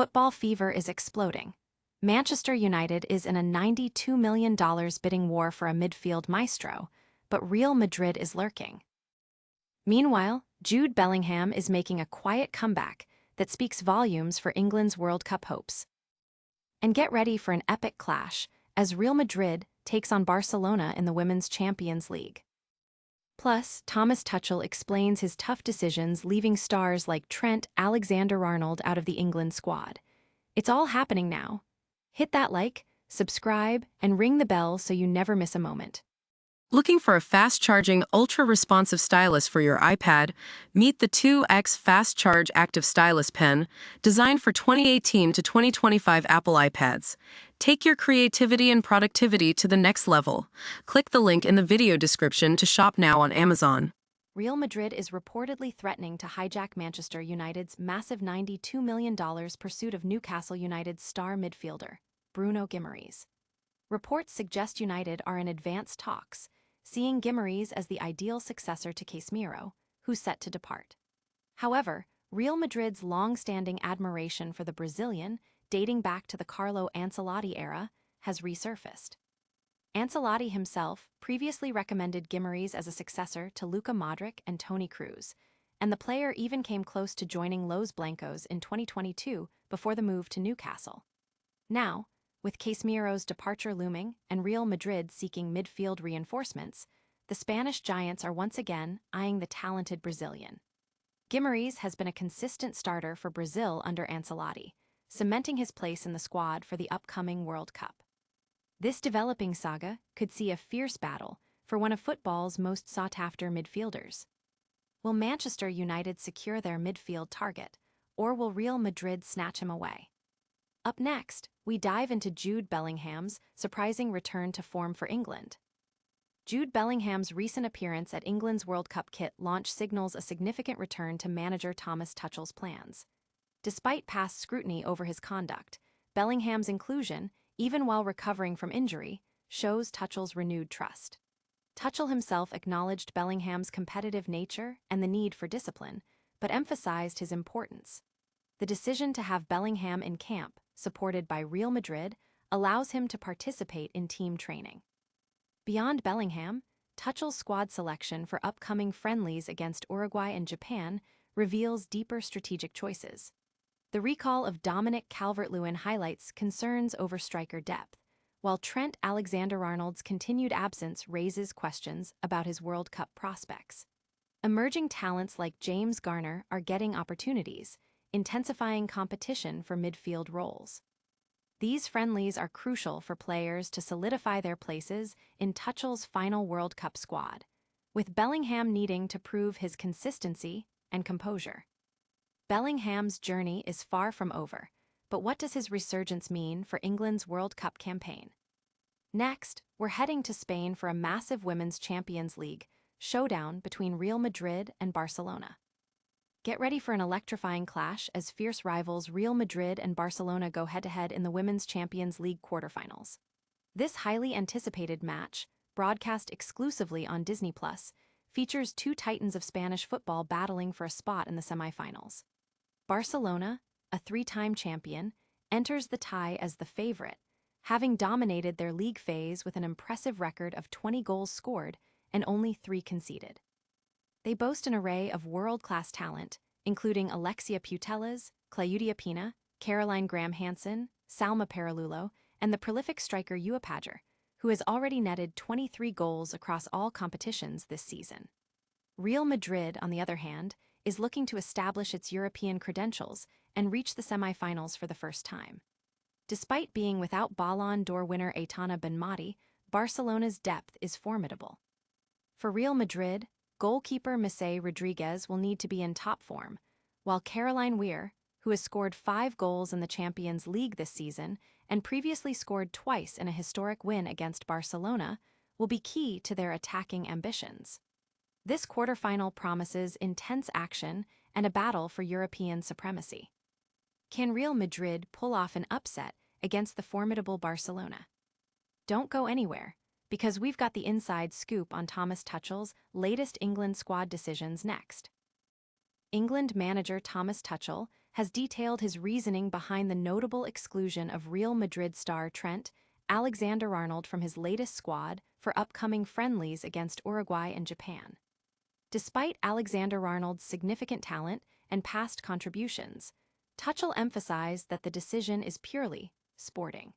football fever is exploding. Manchester United is in a $92 million bidding war for a midfield maestro, but Real Madrid is lurking. Meanwhile, Jude Bellingham is making a quiet comeback that speaks volumes for England's World Cup hopes. And get ready for an epic clash as Real Madrid takes on Barcelona in the Women's Champions League. Plus, Thomas Tuchel explains his tough decisions leaving stars like Trent Alexander-Arnold out of the England squad. It's all happening now. Hit that like, subscribe, and ring the bell so you never miss a moment. Looking for a fast-charging, ultra-responsive stylus for your iPad? Meet the 2X Fast Charge Active Stylus Pen, designed for 2018 to 2025 Apple iPads. Take your creativity and productivity to the next level. Click the link in the video description to shop now on Amazon. Real Madrid is reportedly threatening to hijack Manchester United's massive $92 million pursuit of Newcastle United's star midfielder, Bruno Guimaraes. Reports suggest United are in advanced talks, seeing Guimaraes as the ideal successor to Casemiro, who's set to depart. However, Real Madrid's long-standing admiration for the Brazilian, dating back to the Carlo Ancelotti era, has resurfaced. Ancelotti himself previously recommended Guimaraes as a successor to Luka Modric and Toni Kroos, and the player even came close to joining Los Blancos in 2022 before the move to Newcastle. Now, with Casemiro's departure looming and Real Madrid seeking midfield reinforcements, the Spanish giants are once again eyeing the talented Brazilian. Guimaraes has been a consistent starter for Brazil under Ancelotti, cementing his place in the squad for the upcoming World Cup. This developing saga could see a fierce battle for one of football's most sought-after midfielders. Will Manchester United secure their midfield target, or will Real Madrid snatch him away? Up next, we dive into Jude Bellingham's surprising return to form for England. Jude Bellingham's recent appearance at England's World Cup kit launch signals a significant return to manager Thomas Tuchel's plans. Despite past scrutiny over his conduct, Bellingham's inclusion, even while recovering from injury, shows Tuchel's renewed trust. Tuchel himself acknowledged Bellingham's competitive nature and the need for discipline, but emphasized his importance. The decision to have Bellingham in camp, supported by Real Madrid, allows him to participate in team training. Beyond Bellingham, Tuchel's squad selection for upcoming friendlies against Uruguay and Japan reveals deeper strategic choices. The recall of Dominic Calvert-Lewin highlights concerns over striker depth, while Trent Alexander-Arnold's continued absence raises questions about his World Cup prospects. Emerging talents like James Garner are getting opportunities, intensifying competition for midfield roles. These friendlies are crucial for players to solidify their places in Tuchel's final World Cup squad, with Bellingham needing to prove his consistency and composure. Bellingham's journey is far from over, but what does his resurgence mean for England's World Cup campaign? Next, we're heading to Spain for a massive Women's Champions League showdown between Real Madrid and Barcelona. Get ready for an electrifying clash as fierce rivals Real Madrid and Barcelona go head-to-head in the Women's Champions League quarterfinals. This highly anticipated match, broadcast exclusively on Disney+, features two titans of Spanish football battling for a spot in the semifinals. Barcelona, a three-time champion, enters the tie as the favorite, having dominated their league phase with an impressive record of 20 goals scored and only 3 conceded. They boast an array of world-class talent, including Alexia Putellas, Claudia Pina, Caroline Graham-Hansen, Salma Paralulo, and the prolific striker Yua Pajer, who has already netted 23 goals across all competitions this season. Real Madrid, on the other hand, is looking to establish its European credentials and reach the semifinals for the first time. Despite being without Ballon d'Or winner Aitana Benmati, Barcelona's depth is formidable. For Real Madrid, goalkeeper Messi Rodriguez will need to be in top form, while Caroline Weir, who has scored 5 goals in the Champions League this season and previously scored twice in a historic win against Barcelona, will be key to their attacking ambitions. This quarterfinal promises intense action and a battle for European supremacy. Can Real Madrid pull off an upset against the formidable Barcelona? Don't go anywhere, because we've got the inside scoop on Thomas Tuchel's latest England squad decisions next. England manager Thomas Tuchel has detailed his reasoning behind the notable exclusion of Real Madrid star Trent Alexander-Arnold from his latest squad for upcoming friendlies against Uruguay and Japan. Despite Alexander-Arnold's significant talent and past contributions, Tuchel emphasized that the decision is purely sporting.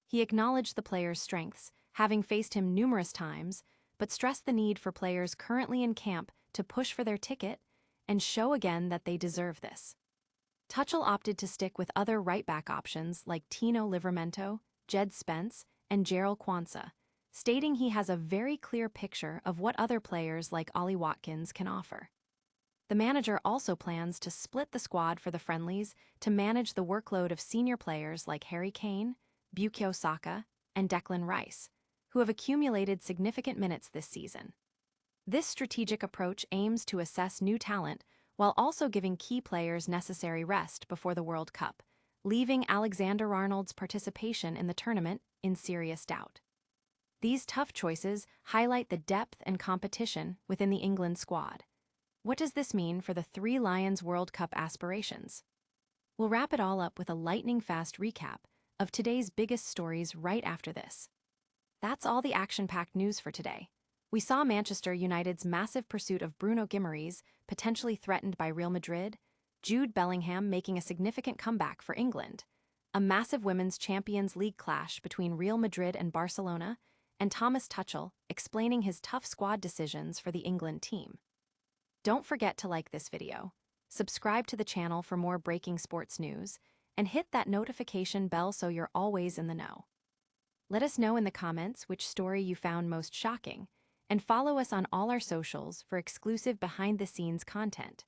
He acknowledged the player's strengths, having faced him numerous times, but stressed the need for players currently in camp to push for their ticket and show again that they deserve this. Tuchel opted to stick with other right-back options like Tino Livramento, Jed Spence, and Jarell Quansah, stating he has a very clear picture of what other players like Ollie Watkins can offer. The manager also plans to split the squad for the friendlies to manage the workload of senior players like Harry Kane, Bukayo Saka, and Declan Rice, who have accumulated significant minutes this season. This strategic approach aims to assess new talent while also giving key players necessary rest before the World Cup, leaving Alexander-Arnold's participation in the tournament in serious doubt. These tough choices highlight the depth and competition within the England squad. What does this mean for the Three Lions World Cup aspirations? We'll wrap it all up with a lightning-fast recap of today's biggest stories right after this. That's all the action-packed news for today. We saw Manchester United's massive pursuit of Bruno Guimaraes potentially threatened by Real Madrid, Jude Bellingham making a significant comeback for England, a massive Women's Champions League clash between Real Madrid and Barcelona, and Thomas Tuchel explaining his tough squad decisions for the England team. Don't forget to like this video, subscribe to the channel for more breaking sports news, and hit that notification bell so you're always in the know. Let us know in the comments which story you found most shocking, and follow us on all our socials for exclusive behind-the-scenes content.